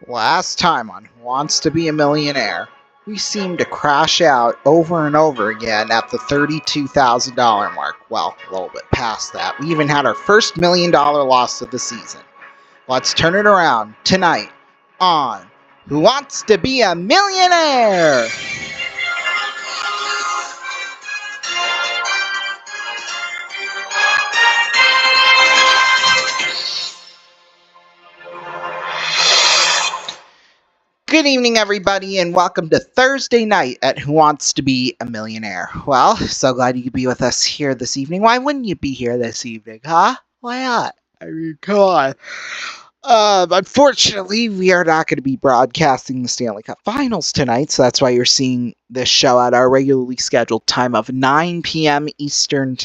Last time on Who Wants to Be a Millionaire, we seemed to crash out over and over again at the $32,000 mark. Well, a little bit past that. We even had our first $1 million loss of the season. Let's turn it around tonight on Who Wants to Be a Millionaire? Good evening, everybody, and welcome to Thursday night at Who Wants to Be a Millionaire. Well, so glad you could be with us here this evening. Why wouldn't you be here this evening, huh? Why not? I mean, come on. Unfortunately, we are not going to be broadcasting the Stanley Cup Finals tonight, so that's why you're seeing this show at our regularly scheduled time of 9 p.m. Eastern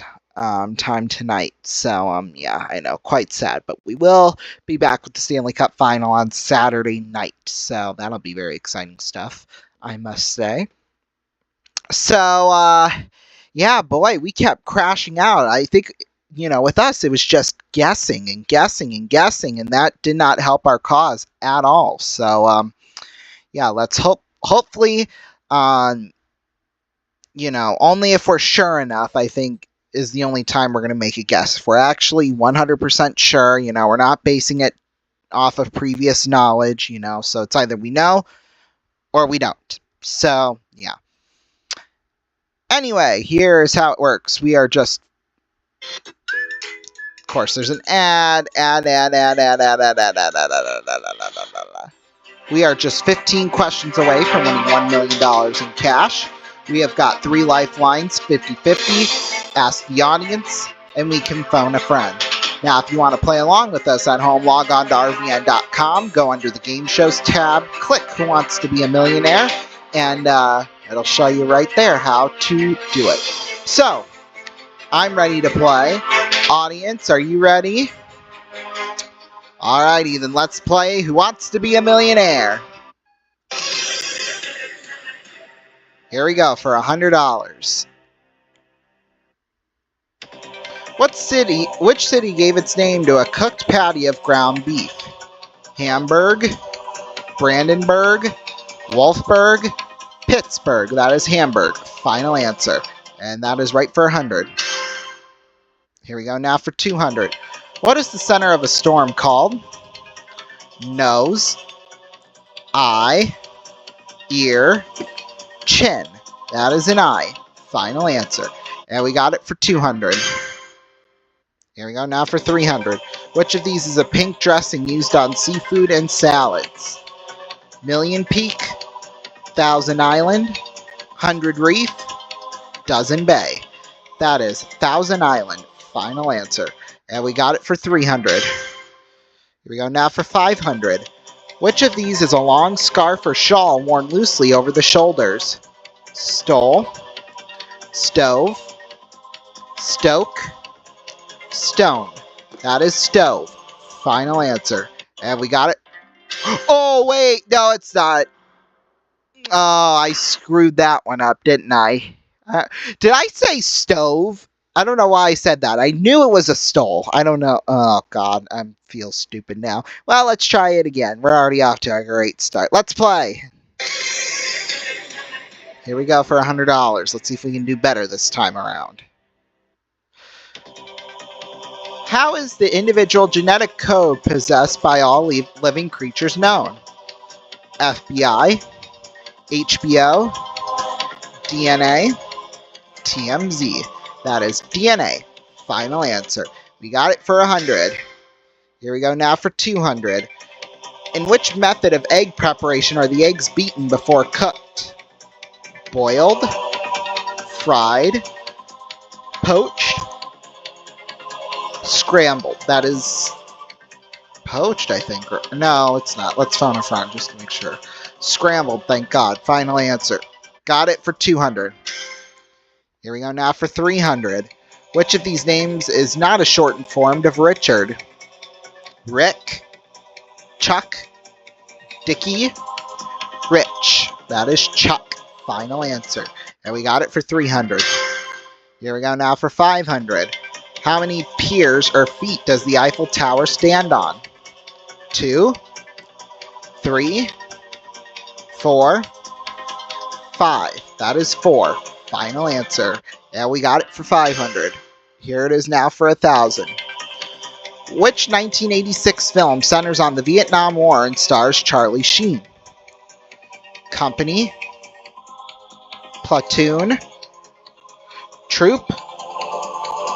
time tonight. So, yeah, I know, quite sad, but we will be back with the Stanley Cup Final on Saturday night, so that'll be very exciting stuff, I must say. So, yeah, boy, we kept crashing out. I think, with us, it was just guessing and guessing and guessing, and that did not help our cause at all. So, yeah, let's hopefully, only if we're sure enough, I think, is the only time we're going to make a guess. If we're actually 100% sure, we're not basing it off of previous knowledge, so it's either we know or we don't. So, yeah. Anyway, here's how it works. We are just... Of course, there's an ad. We are just 15 questions away from winning $1 million in cash. We have got 3 lifelines, 50-50, ask the audience, and we can phone a friend. Now, if you want to play along with us at home, log on to rvn.com, go under the Game Shows tab, click Who Wants to Be a Millionaire, and it'll show you right there how to do it. So, I'm ready to play. Audience, are you ready? Alrighty, then let's play Who Wants to Be a Millionaire? Here we go for $100. Which city gave its name to a cooked patty of ground beef? Hamburg, Brandenburg, Wolfsburg, Pittsburgh. That is Hamburg. Final answer. And that is right for 100. Here we go now for 200. What is the center of a storm called? Nose, eye, ear, chin. That is an eye. Final answer. And we got it for 200. Here we go now for 300. Which of these is a pink dressing used on seafood and salads? Million Peak, Thousand Island, 100 Reef, Dozen Bay. That is Thousand Island. Final answer. And we got it for 300. Here we go now for 500. Which of these is a long scarf or shawl worn loosely over the shoulders? Stole, stove, stoke, stone. That is stove. Final answer. And we got it. Oh, wait. No, it's not. Oh, I screwed that one up, didn't I? Did I say stove? I don't know why I said that. I knew it was a stole. I don't know. Oh, God. I feel stupid now. Well, let's try it again. We're already off to a great start. Let's play. Here we go for $100. Let's see if we can do better this time around. How is the individual genetic code possessed by all living creatures known? FBI, HBO, DNA, TMZ. That is DNA. Final answer. We got it for 100. Here we go now for 200. In which method of egg preparation are the eggs beaten before cooked? Boiled, fried, poached, scrambled. That is poached, I think. No, it's not. Let's phone a friend just to make sure. Scrambled, thank God. Final answer. Got it for 200. Here we go now for 300. Which of these names is not a shortened form of Richard? Rick, Chuck, Dickie, Rich. That is Chuck. Final answer. And we got it for 300. Here we go now for 500. How many piers or feet does the Eiffel Tower stand on? 2, 3, 4, 5. That is 4. Final answer. And we got it for 500. Here it is now for 1,000. Which 1986 film centers on the Vietnam War and stars Charlie Sheen? Company, Platoon, Troop,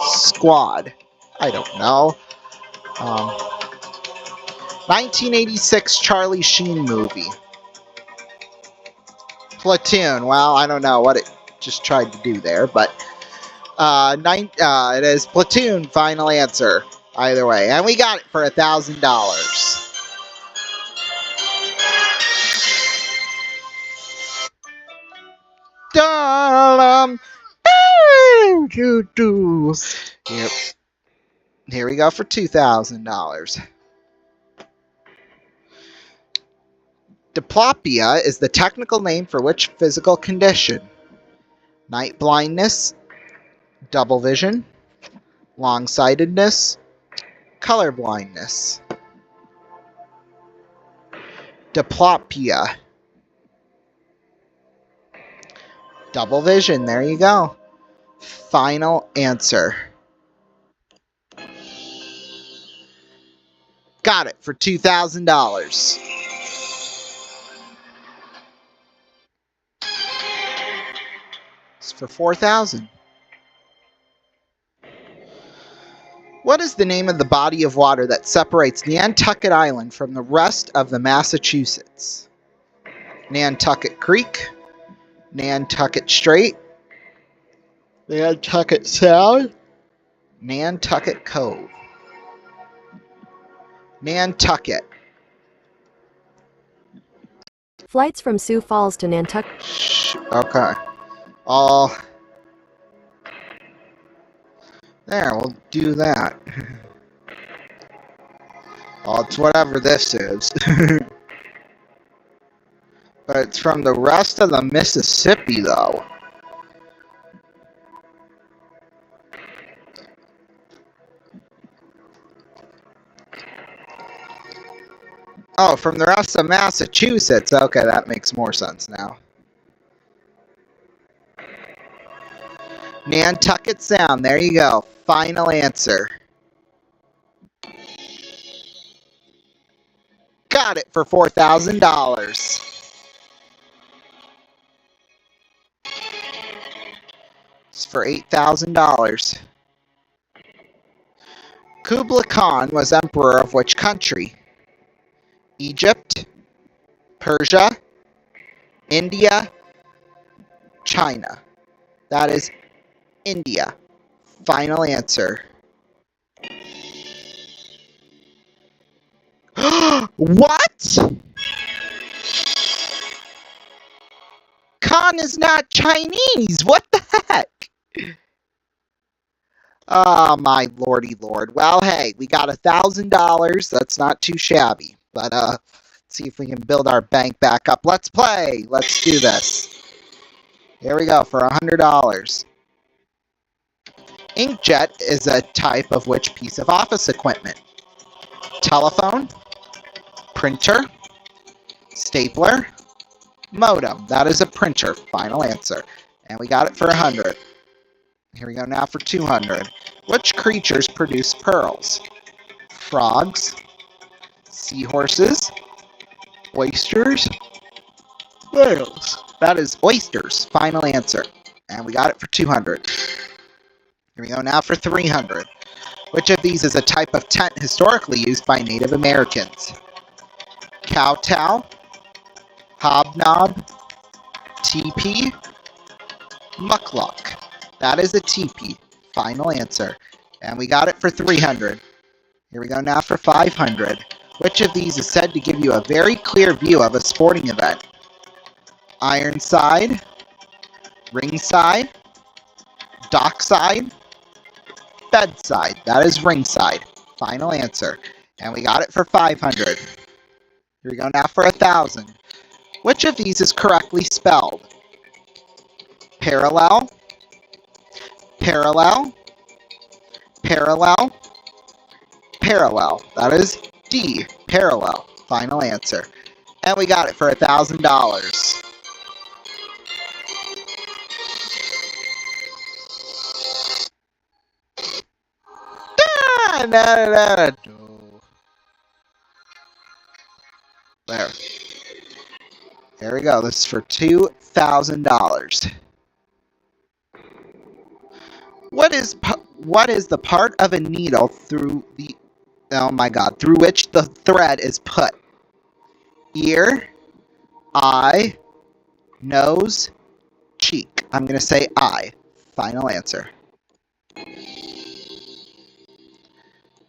Squad. I don't know. 1986 Charlie Sheen movie. Platoon. Well, I don't know what it just tried to do there, but it is Platoon. Final answer. Either way, and we got it for $1,000. Yep. Here we go for $2,000. Diplopia is the technical name for which physical condition? Night blindness, double vision, long-sightedness, color blindness. Diplopia. Double vision, there you go. Final answer. Got it for $2,000. It's for $4,000. What is the name of the body of water that separates Nantucket Island from the rest of the Massachusetts? Nantucket Creek, Nantucket Strait, Nantucket Sound, Nantucket Cove. Nantucket. Flights from Sioux Falls to Nantucket. Okay. There, we'll do that. Well, it's whatever this is. But it's from the rest of the Mississippi, though. Oh, from the rest of Massachusetts. Okay, that makes more sense now. Nantucket Sound. There you go. Final answer. Got it for $4,000. It's for $8,000. Kublai Khan was emperor of which country? Egypt, Persia, India, China. That is India. Final answer. What? Khan is not Chinese. What the heck? Oh, my lordy lord. Well, hey, we got $1,000. That's not too shabby. But let's see if we can build our bank back up. Let's play. Let's do this. Here we go for $100. Inkjet is a type of which piece of office equipment? Telephone, printer, stapler, modem. That is a printer. Final answer. And we got it for 100. Here we go now for 200. Which creatures produce pearls? Frogs, seahorses, oysters, whales. That is oysters. Final answer. And we got it for 200. Here we go now for 300. Which of these is a type of tent historically used by Native Americans? Kowtow, hobnob, teepee, muckluck. That is a teepee. Final answer. And we got it for 300. Here we go now for 500. Which of these is said to give you a very clear view of a sporting event? Ironside, ringside, dockside, bedside. That is ringside. Final answer. And we got it for 500. Here we go now for 1,000. Which of these is correctly spelled? Parallel, parallel, parallel, parallel. That is D, parallel. Final answer. And we got it for $1,000. No. There. There we go. This is for $2,000. What is the part of a needle through which the thread is put? Ear, eye, nose, cheek. I'm going to say eye. Final answer.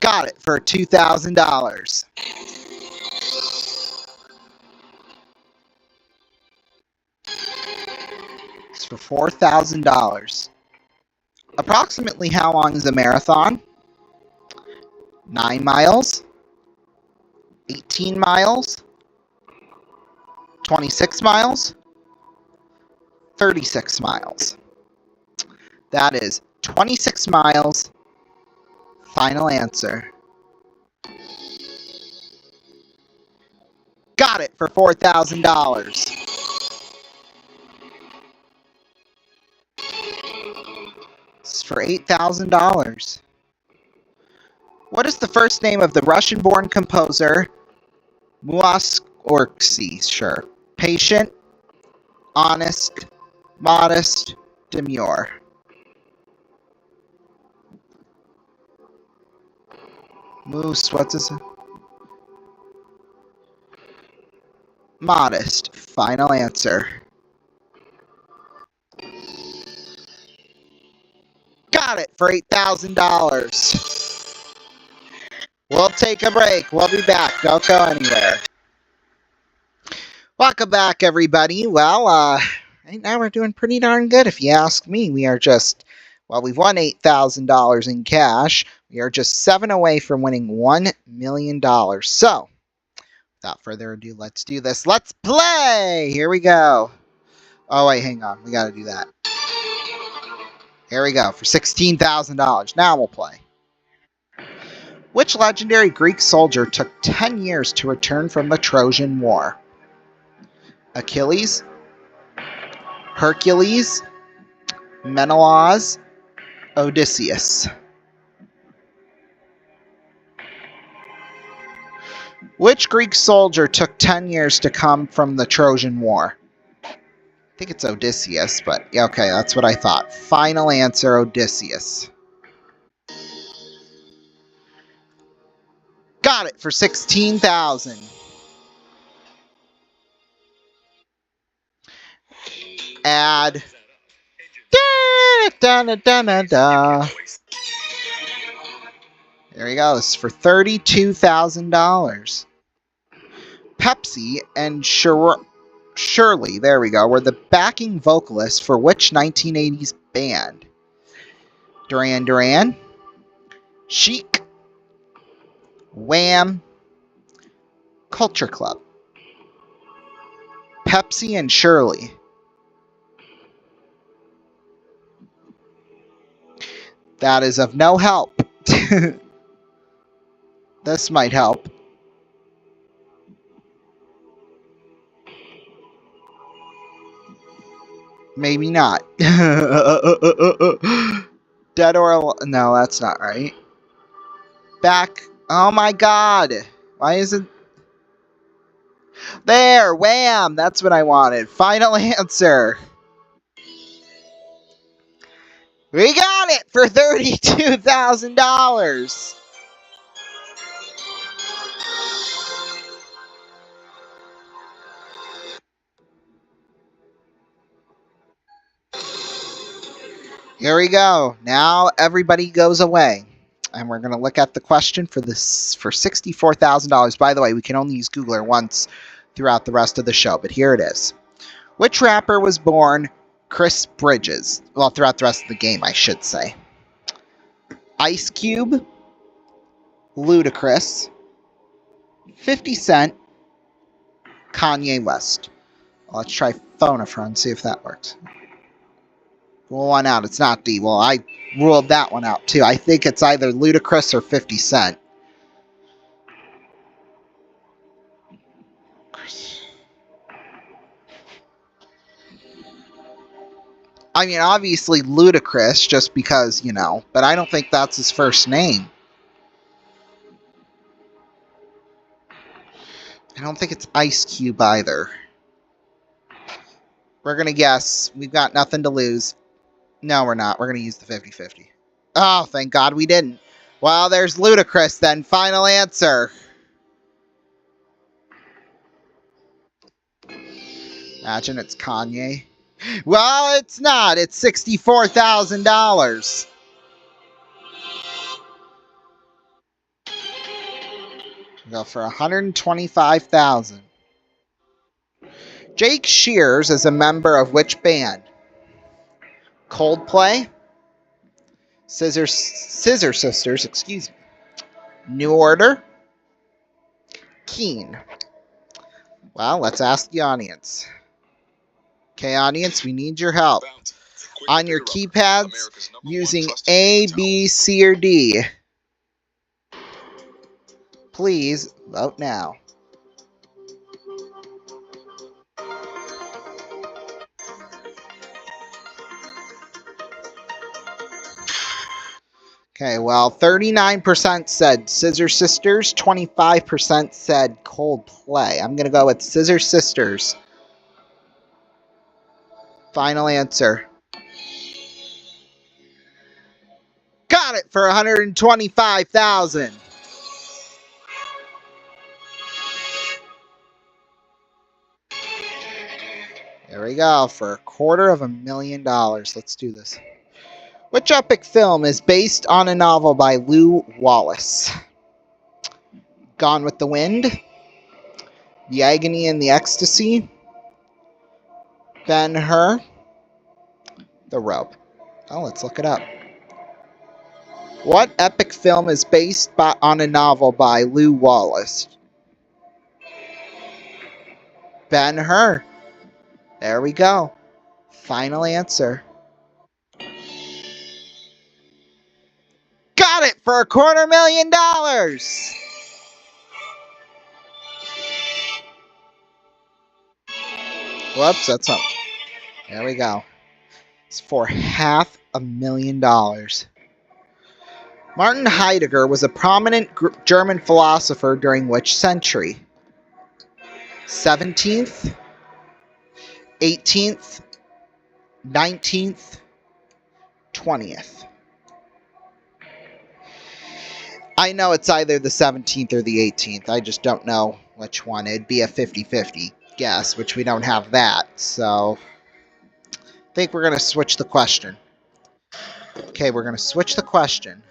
Got it for $2,000. It's for $4,000. Approximately how long is a marathon? 9 miles? 18 miles? 26 miles? 36 miles. That is 26 miles. Final answer. Got it for $4,000. It's for $8,000. What is the first name of the Russian-born composer Musorgsky? Sure. Patient, honest, modest, demure. Moose, what's his name? Modest. Final answer. Got it for $8,000. We'll take a break. We'll be back. Don't go anywhere. Welcome back, everybody. Well, right now we're doing pretty darn good, if you ask me. We are just, well, we've won $8,000 in cash. We are just 7 away from winning $1 million. So, without further ado, let's do this. Let's play! Here we go. Oh, wait, hang on. We got to do that. Here we go for $16,000. Now we'll play. Which legendary Greek soldier took 10 years to return from the Trojan War? Achilles, Hercules, Menelaus, Odysseus. Which Greek soldier took 10 years to come from the Trojan War? I think it's Odysseus, but yeah, okay, that's what I thought. Final answer, Odysseus. Got it for $16,000. Add. Da, da, da, da, da. There we go. This is for $32,000. Pepsi and Shirley, there we go, were the backing vocalists for which 1980s band? Duran Duran, Chic, Wham, Culture Club. Pepsi and Shirley. That is of no help. This might help. Maybe not. Dead or alive? No, that's not right. Back. Oh my god. Why isn't... There! Wham! That's what I wanted. Final answer. We got it for $32,000. Here we go. Now everybody goes away. And we're going to look at the question for $64,000. By the way, we can only use Googler once throughout the rest of the show, but here it is. Which rapper was born Chris Bridges? Well, throughout the rest of the game, I should say. Ice Cube, Ludacris, 50 Cent, Kanye West. Well, let's try phone a friend, see if that works. Rule one out. It's not D. Well, I ruled that one out too. I think it's either Ludacris or 50 Cent. I mean, obviously Ludacris, just because, but I don't think that's his first name. I don't think it's Ice Cube either. We're going to guess. We've got nothing to lose. No, we're not. We're going to use the 50-50. Oh, thank God we didn't. Well, there's Ludacris then. Final answer. Imagine it's Kanye. Well, it's not. It's $64,000. Go for $125,000. Jake Shears is a member of which band? Coldplay, Scissor Sisters, excuse me, New Order, Keen. Well, let's ask the audience. Okay, audience, we need your help. On your keypads, using A, B, C, or D. Please vote now. Okay, well, 39% said Scissor Sisters, 25% said Coldplay. I'm going to go with Scissor Sisters. Final answer. Got it for $125,000. There we go, for $250,000. Let's do this. Which epic film is based on a novel by Lew Wallace? Gone with the Wind, The Agony and the Ecstasy, Ben-Hur, The Rope. Oh, let's look it up. What epic film is based on a novel by Lew Wallace? Ben-Hur. There we go. Final answer. Got it for $250,000. Whoops, that's up. There we go. It's for $500,000. Martin Heidegger was a prominent German philosopher during which century? 17th, 18th, 19th, 20th. I know it's either the 17th or the 18th. I just don't know which one. It'd be a 50-50 guess, which we don't have that. So I think we're going to switch the question. Okay, we're going to switch the question.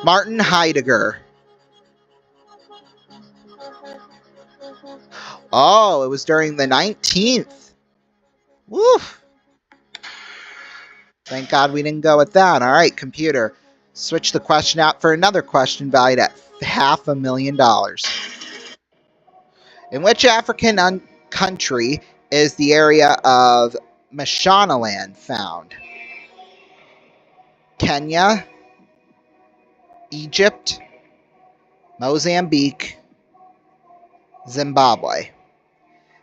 Martin Heidegger. Oh, it was during the 19th. Woof. Thank God we didn't go with that. All right, computer. Switch the question out for another question valued at $500,000. In which African country is the area of Mashonaland found? Kenya, Egypt, Mozambique, Zimbabwe.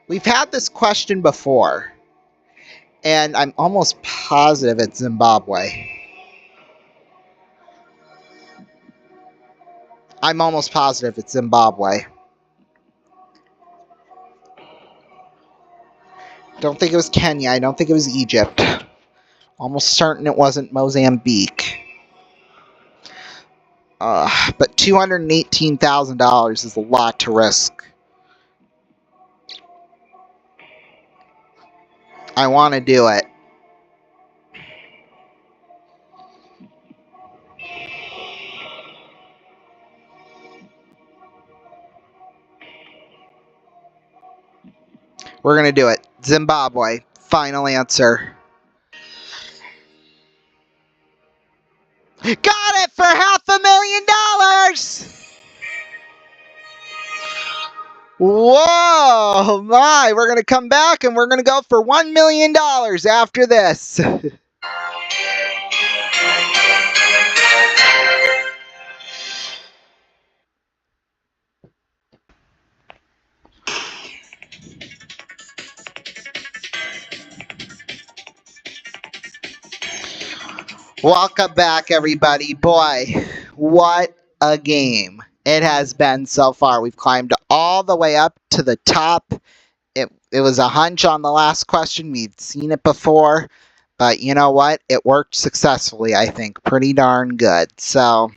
We've had this question before, and I'm almost positive it's Zimbabwe. I'm almost positive it's Zimbabwe. Don't think it was Kenya. I don't think it was Egypt. Almost certain it wasn't Mozambique. But $218,000 is a lot to risk. I want to do it. We're going to do it. Zimbabwe. Final answer. Got it for $500,000! Whoa, my. We're going to come back and we're going to go for $1 million after this. Welcome back, everybody. Boy, what a game it has been so far. We've climbed all the way up to the top. It was a hunch on the last question. We've seen it before. But you know what? It worked successfully, I think. Pretty darn good. So,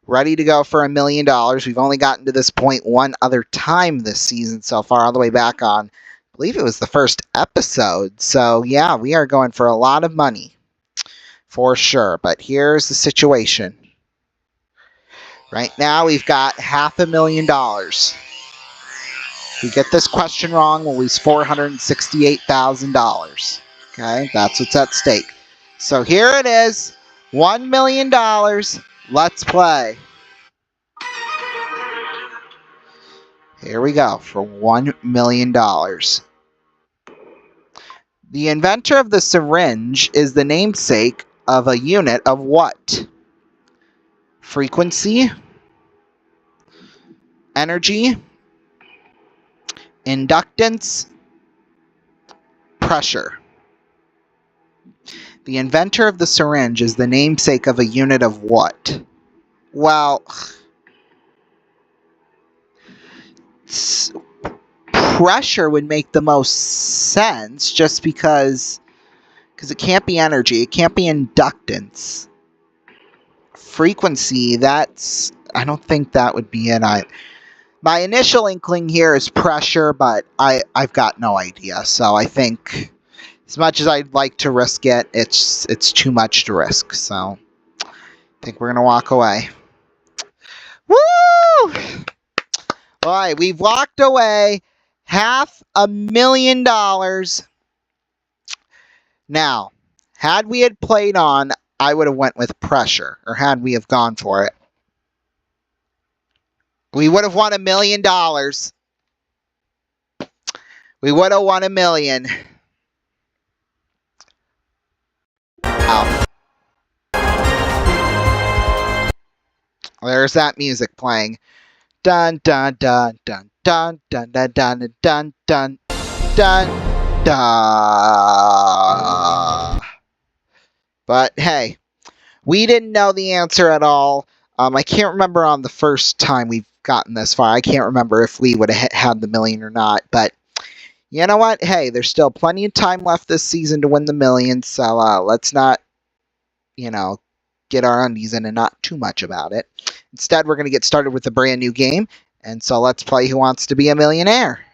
ready to go for $1 million. We've only gotten to this point one other time this season so far, all the way back on, I believe it was the first episode. So, yeah, we are going for a lot of money. For sure. But here's the situation. Right now, we've got $500,000. If we get this question wrong, we'll lose $468,000. Okay, that's what's at stake. So here it is, $1 million. Let's play. Here we go for $1 million. The inventor of the syringe is the namesake of a unit of what? Frequency, energy, inductance, pressure. The inventor of the syringe is the namesake of a unit of what? Well, pressure would make the most sense just because it can't be energy, it can't be inductance. Frequency, I don't think that would be it. My initial inkling here is pressure, but I've got no idea. So I think as much as I'd like to risk it, it's too much to risk. So I think we're gonna walk away. Woo! All right, we've walked away $500,000. Now, had we had played on, I would have went with pressure, or had we have gone for it, we would have won $1 million. We would have won $1 million. Ow. There's that music playing. Dun dun dun dun dun dun dun dun dun dun dun dun. But hey, we didn't know the answer at all. I can't remember on the first time we've gotten this far. I can't remember if we would have had the million or not. But you know what? Hey, there's still plenty of time left this season to win the million. So let's not, get our undies in and not too much about it. Instead, we're going to get started with a brand new game. And so let's play Who Wants to Be a Millionaire?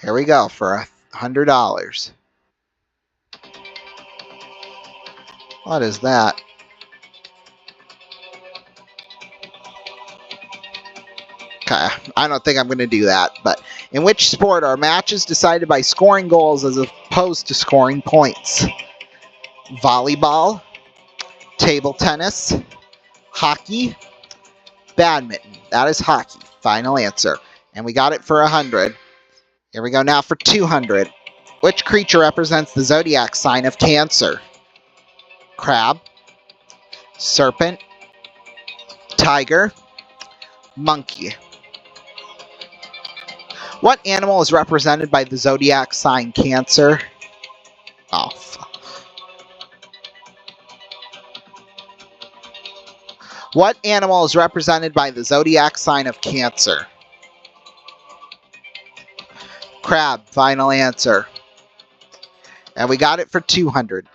Here we go for $100. What is that? Okay, I don't think I'm going to do that. But in which sport are matches decided by scoring goals as opposed to scoring points? Volleyball, table tennis, hockey, badminton. That is hockey. Final answer. And we got it for 100. Here we go now for 200. Which creature represents the zodiac sign of Cancer? Crab, serpent, tiger, monkey. What animal is represented by the zodiac sign Cancer? Oh, What animal is represented by the zodiac sign of Cancer? Crab, final answer. And we got it for 200.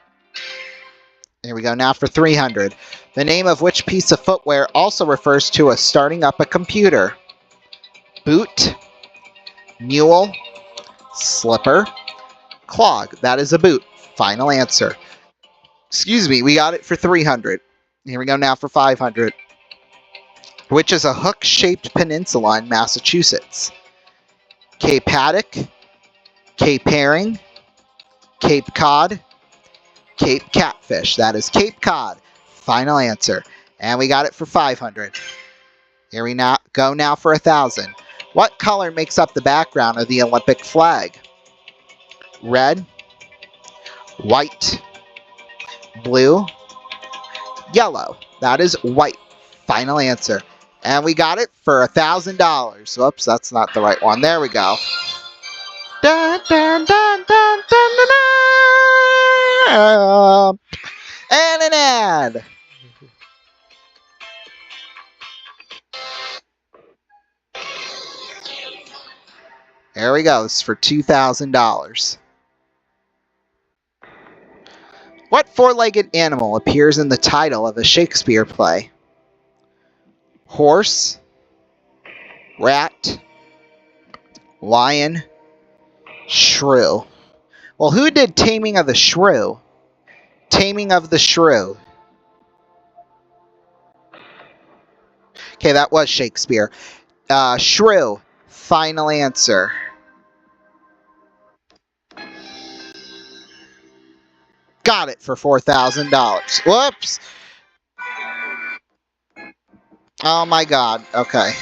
Here we go now for 300. The name of which piece of footwear also refers to as starting up a computer? Boot, mule, slipper, clog. That is a boot. Final answer. Excuse me, we got it for 300. Here we go now for 500. Which is a hook-shaped peninsula in Massachusetts? Cape Haddock, Cape Herring, Cape Cod, Cape Catfish. That is Cape Cod. Final answer. And we got it for 500. Here we go now for 1,000. What color makes up the background of the Olympic flag? Red, white, blue, yellow. That is white. Final answer. And we got it for $1,000. Whoops, that's not the right one. There we go. Dun, dun, dun, dun, dun, dun, dun. And an ad. There we go. This is for $2,000. What four-legged animal appears in the title of a Shakespeare play? Horse, rat, lion, shrew. Well, who did Taming of the Shrew? Taming of the Shrew. Okay, that was Shakespeare. Shrew. Final answer. Got it for $4,000. Whoops. Oh my god. Okay.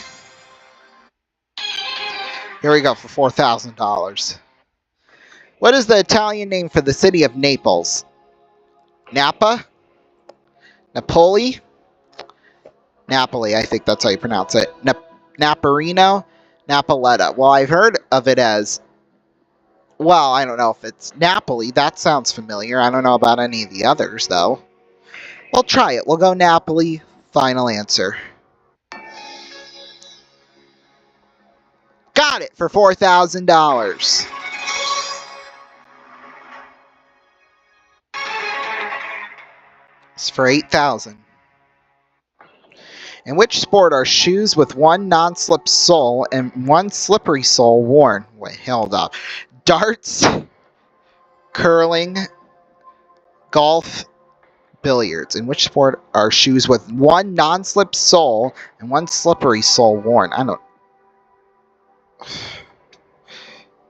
Here we go for $4,000. What is the Italian name for the city of Naples? Napa? Napoli? Napoli, I think that's how you pronounce it. Naparino? Napoletta. Well, I've heard of it as, well, I don't know if it's Napoli. That sounds familiar. I don't know about any of the others, though. We'll try it. We'll go Napoli. Final answer. Got it for $4,000. It's for $8,000. In which sport are shoes with one non-slip sole and one slippery sole worn? Wait, hold up. Darts, curling, golf, billiards. In which sport are shoes with one non-slip sole and one slippery sole worn? I don't.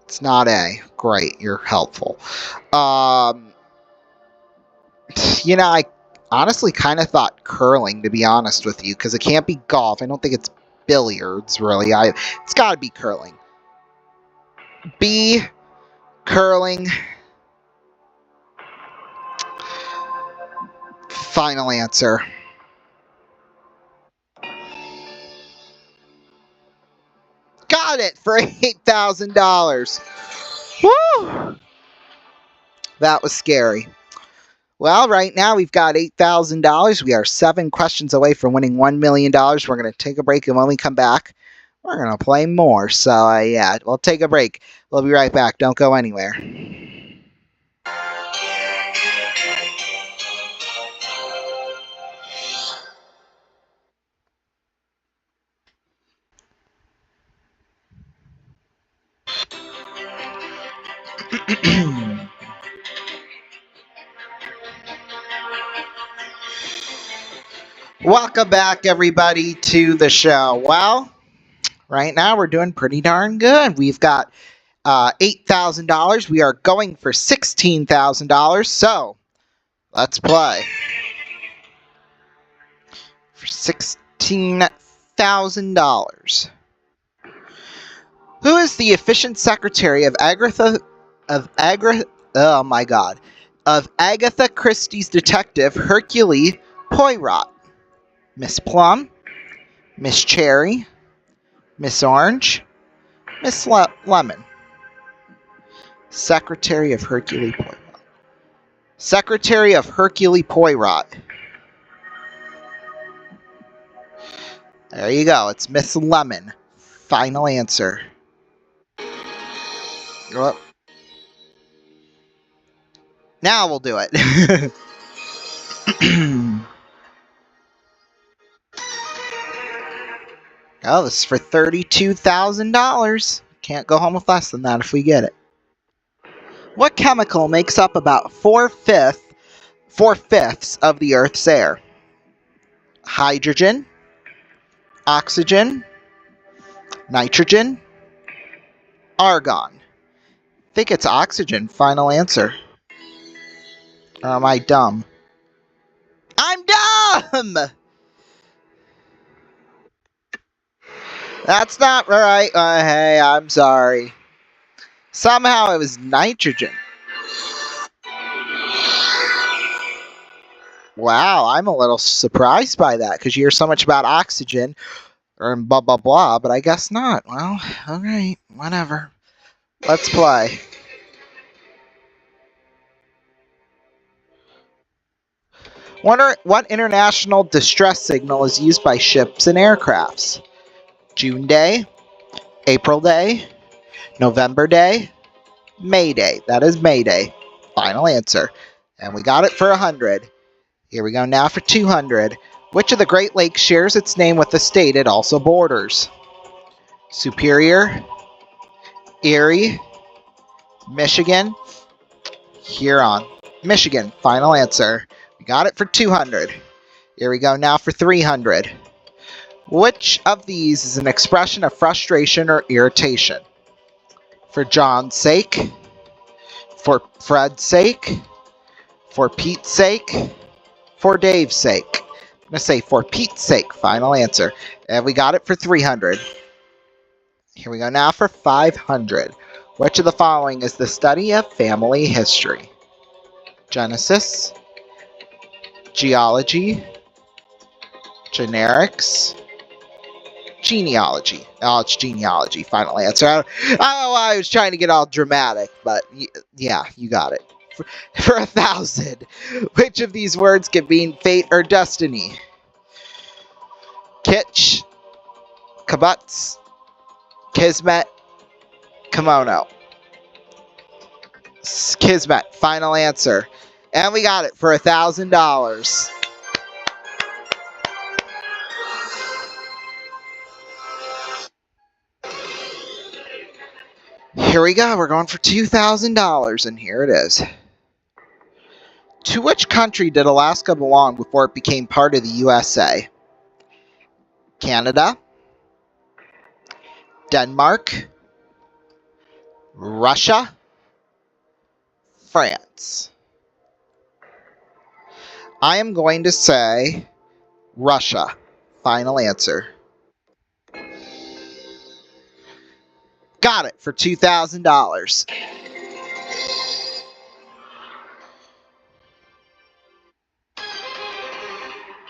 It's not A. Great, you're helpful. I honestly kind of thought curling, to be honest with you, because it can't be golf. I don't think it's billiards, really. It's got to be curling. B, curling. Final answer. Got it for $8,000. Woo! That was scary. Well, right now we've got $8,000. We are 7 questions away from winning $1 million. We're going to take a break, and when we come back, we're going to play more. So, yeah, we'll take a break. We'll be right back. Don't go anywhere. Welcome back, everybody, to the show. Well, right now we're doing pretty darn good. We've got $8,000. We are going for $16,000. So let's play for $16,000. Who is the efficient secretary of Oh my God, of Agatha Christie's detective Hercule Poirot? Miss Plum, Miss Cherry, Miss Orange, Miss Lemon. Secretary of Hercule Poirot. Secretary of Hercule Poirot. There you go. It's Miss Lemon. Final answer. Oh. Now we'll do it. Oh, this is for $32,000. Can't go home with less than that if we get it. What chemical makes up about 4/5 of the Earth's air? Hydrogen, oxygen, nitrogen, argon. I think it's oxygen. Final answer. Or am I dumb? I'm dumb! That's not right. Hey, I'm sorry. Somehow it was nitrogen. Wow, I'm a little surprised by that because you hear so much about oxygen or blah blah blah, but I guess not. Well, alright, whatever. Let's play. What international distress signal is used by ships and aircrafts? June Day, April Day, November Day, May Day. That is May Day. Final answer. And we got it for 100. Here we go now for 200. Which of the Great Lakes shares its name with the state it also borders? Superior, Erie, Michigan, Huron. Michigan. Final answer. We got it for 200. Here we go now for 300. Which of these is an expression of frustration or irritation? For John's sake, for Fred's sake, for Pete's sake, for Dave's sake. I'm going to say for Pete's sake. Final answer. And we got it for 300. Here we go now for 500. Which of the following is the study of family history? Genesis, geology, generics, genealogy. Oh, it's genealogy. Final answer. I was trying to get all dramatic, but yeah, you got it. For 1,000, which of these words can mean fate or destiny? Kitsch, kibbutz, kismet, kimono. Kismet. Final answer. And we got it for $1,000. Here we go. We're going for $2,000, and here it is. To which country did Alaska belong before it became part of the USA? Canada, Denmark, Russia, France. I am going to say Russia. Final answer. Got it for $2,000.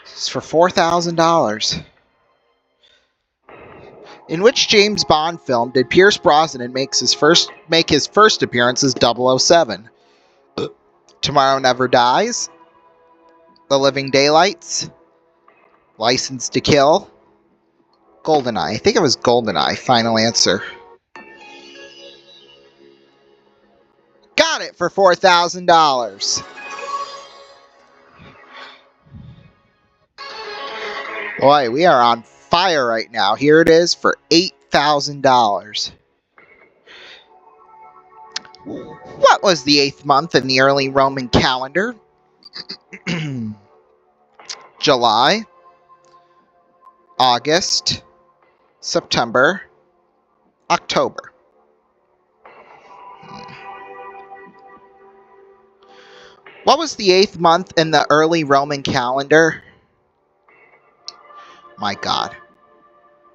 It's for $4,000. In which James Bond film did Pierce Brosnan make his first appearance as 007? Tomorrow Never Dies, The Living Daylights, License to Kill, GoldenEye. I think it was GoldenEye. Final answer. Got it for $4,000. Boy, we are on fire right now. Here it is for $8,000. What was the 8th month in the early Roman calendar? July, August, September, October. What was the 8th month in the early Roman calendar? My God.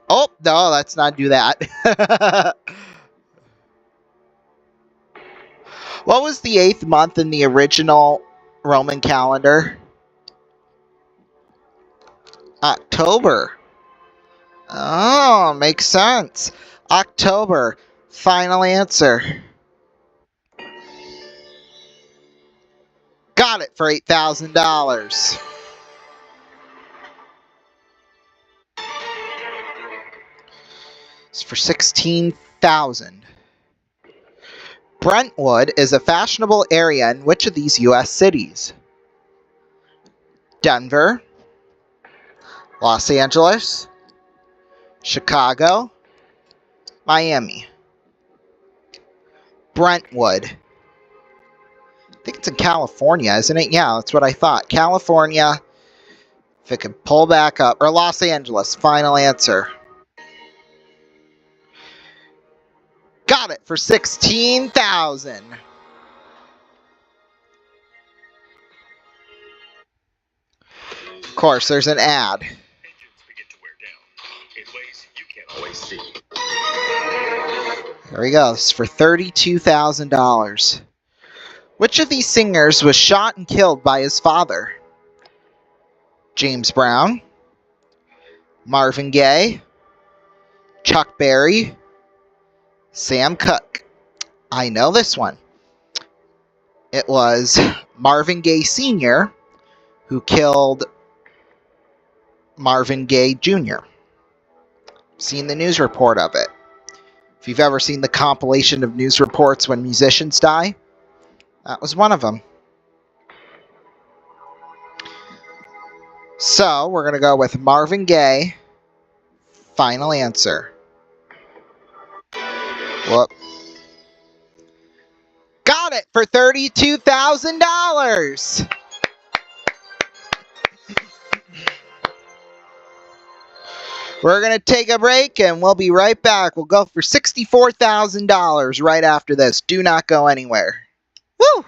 Oh, no, let's not do that. What was the 8th month in the original Roman calendar? October. Oh, makes sense. October. Final answer. Got it for $8,000. It's for $16,000. Brentwood is a fashionable area in which of these U.S. cities? Denver, Los Angeles, Chicago, Miami. Brentwood. I think it's in California, isn't it? Yeah, that's what I thought. California. If it could pull back up. Or Los Angeles. Final answer. Got it for $16,000. Of course, there's an ad. Engines begin to wear down in ways you can't always see. There we go. This is for $32,000. Which of these singers was shot and killed by his father? James Brown, Marvin Gaye, Chuck Berry, Sam Cooke. I know this one. It was Marvin Gaye Sr., who killed Marvin Gaye Jr.? Seen the news report of it. If you've ever seen the compilation of news reports when musicians die, that was one of them. So, we're going to go with Marvin Gaye. Final answer. Whoop. Got it for $32,000. We're going to take a break and we'll be right back. We'll go for $64,000 right after this. Do not go anywhere. Woo!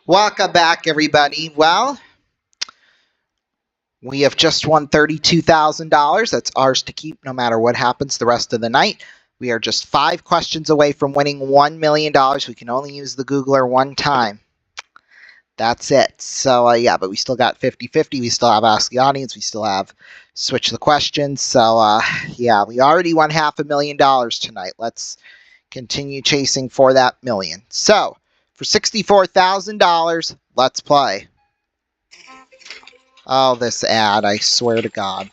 Welcome back, everybody. Well, we have just won $32,000. That's ours to keep no matter what happens the rest of the night. We are just 5 questions away from winning $1 million. We can only use the Googler one time. That's it. So, yeah, but we still got 50-50. We still have Ask the Audience. We still have Switch the Questions. So, yeah, we already won $500,000 tonight. Let's continue chasing for that million. So, for $64,000, let's play. Oh, this ad, I swear to God.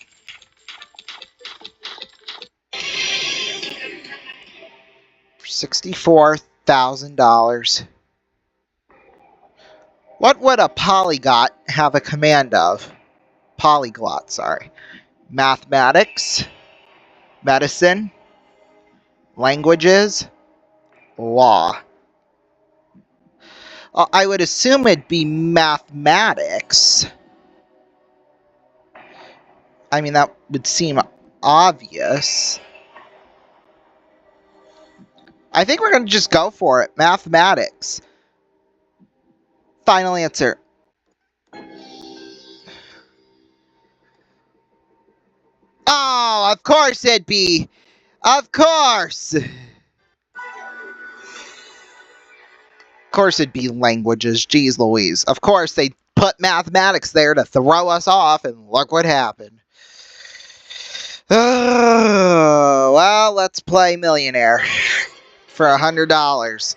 For $64,000. What would a polyglot have a command of? Polyglot, sorry. Mathematics, medicine, languages, law. I would assume it'd be mathematics. I mean, that would seem obvious. I think we're going to just go for it. Mathematics. Final answer. Oh, of course it'd be. Of course. Of course it'd be languages. Jeez Louise. Of course they put mathematics there to throw us off, and look what happened. Oh, well, let's play Millionaire for $100.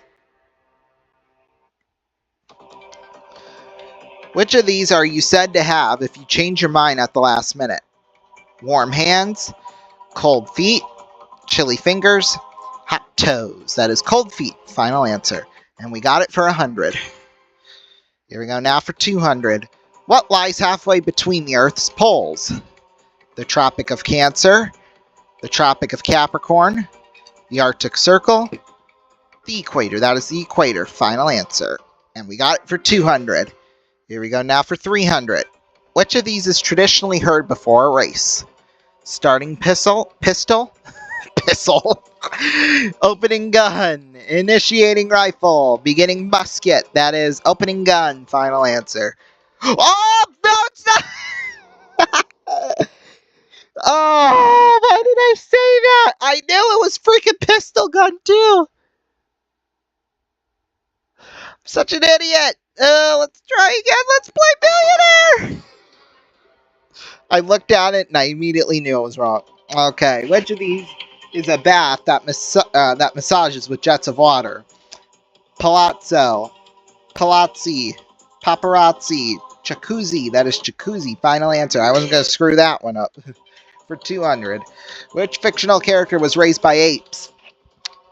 Which of these are you said to have if you change your mind at the last minute? Warm hands, cold feet, chilly fingers, hot toes. That is cold feet. Final answer. And we got it for 100. Here we go now for 200. What lies halfway between the Earth's poles? The Tropic of Cancer, the Tropic of Capricorn, the Arctic Circle, the equator. That is the equator. Final answer. And we got it for 200. Here we go now for 300. Which of these is traditionally heard before a race? Starting pistol, pistol, opening gun, initiating rifle, beginning musket. That is opening gun. Final answer. Oh, no, it's not. Oh, why did I say that? I knew it was freaking pistol gun, too. I'm such an idiot. Let's try again. Let's play Millionaire. I looked at it and I immediately knew it was wrong. Okay, which of these is a bath that massages with jets of water? Palazzo, palazzi, paparazzi, jacuzzi. That is jacuzzi. Final answer. I wasn't going to screw that one up. For 200. Which fictional character was raised by apes?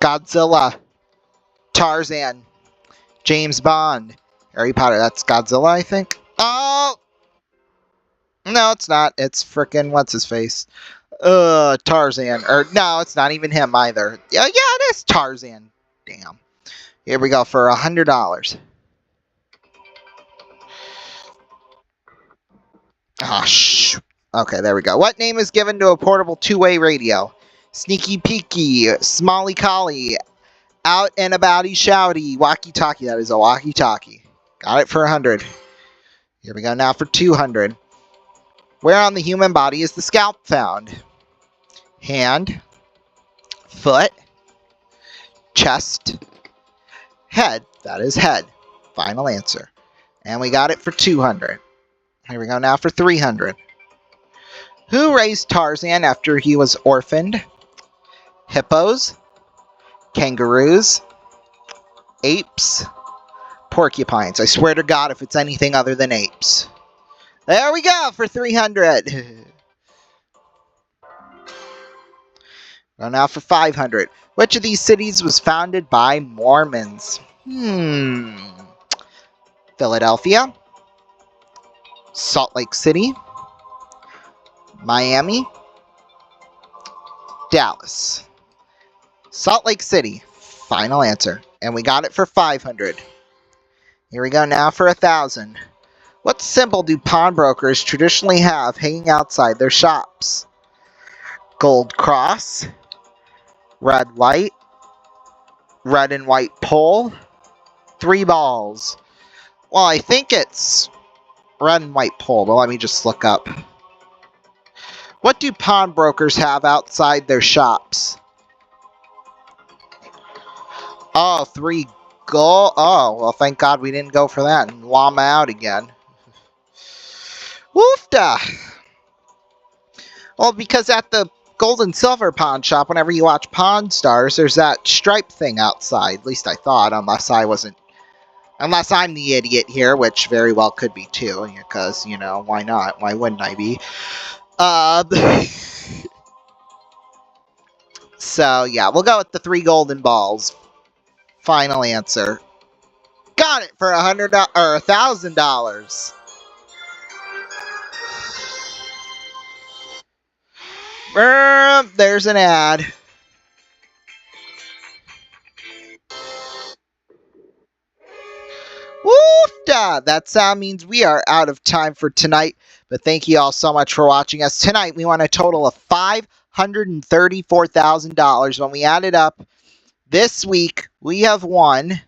Godzilla, Tarzan, James Bond, Harry Potter. That's Godzilla, I think. Oh! No, it's not. It's frickin' what's his face? Tarzan. Or no, it's not even him either. Yeah, it is Tarzan. Damn. Here we go for $100. Oh, shh. Okay, there we go. What name is given to a portable two-way radio? Sneaky Peeky, Smally Collie, Out and Abouty Shouty, Walkie Talkie. That is a walkie talkie. Got it for 100. Here we go now for 200. Where on the human body is the scalp found? Hand, foot, chest, head. That is head. Final answer. And we got it for 200. Here we go now for 300. Who raised Tarzan after he was orphaned? Hippos, kangaroos, apes, porcupines. I swear to God if it's anything other than apes. There we go for 300. Well, now for 500. Which of these cities was founded by Mormons? Philadelphia, Salt Lake City, Miami, Dallas. Salt Lake City. Final answer. And we got it for 500. Here we go now for 1,000. What symbol do pawnbrokers traditionally have hanging outside their shops? Gold cross, red light, red and white pole, 3 balls. Well, I think it's red and white pole, but let me just look up. What do pawnbrokers have outside their shops? Oh, 3 gold. Oh, well, thank God we didn't go for that and llama out again. Woofda! Well, because at the gold and silver pawn shop, whenever you watch Pawn Stars, there's that stripe thing outside. At least I thought, unless I'm the idiot here, which very well could be too, because, you know, why not? Why wouldn't I be? So, yeah, we'll go with the 3 golden balls. Final answer. Got it for $1,000. There's an ad. Woofda! That sound means we are out of time for tonight. But thank you all so much for watching us. Tonight we won a total of $534,000. When we add it up, this week we have won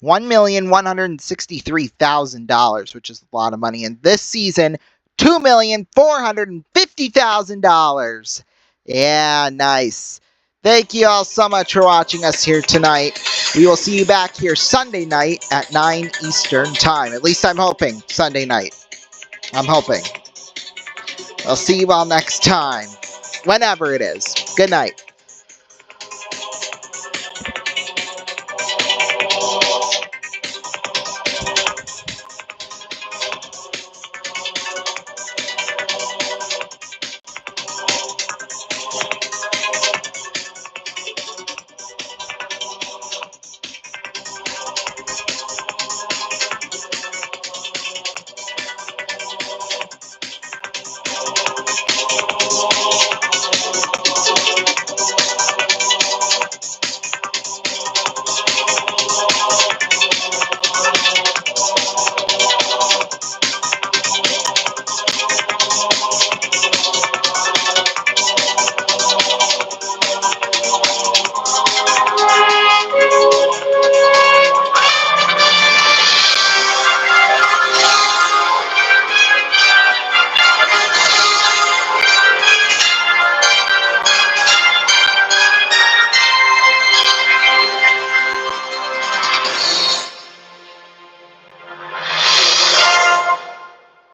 $1,163,000, which is a lot of money. And this season, $2,450,000. Yeah, nice. Thank you all so much for watching us here tonight. We will see you back here Sunday night at 9 Eastern Time. At least I'm hoping Sunday night. I'm hoping. I'll see you all next time. Whenever it is. Good night.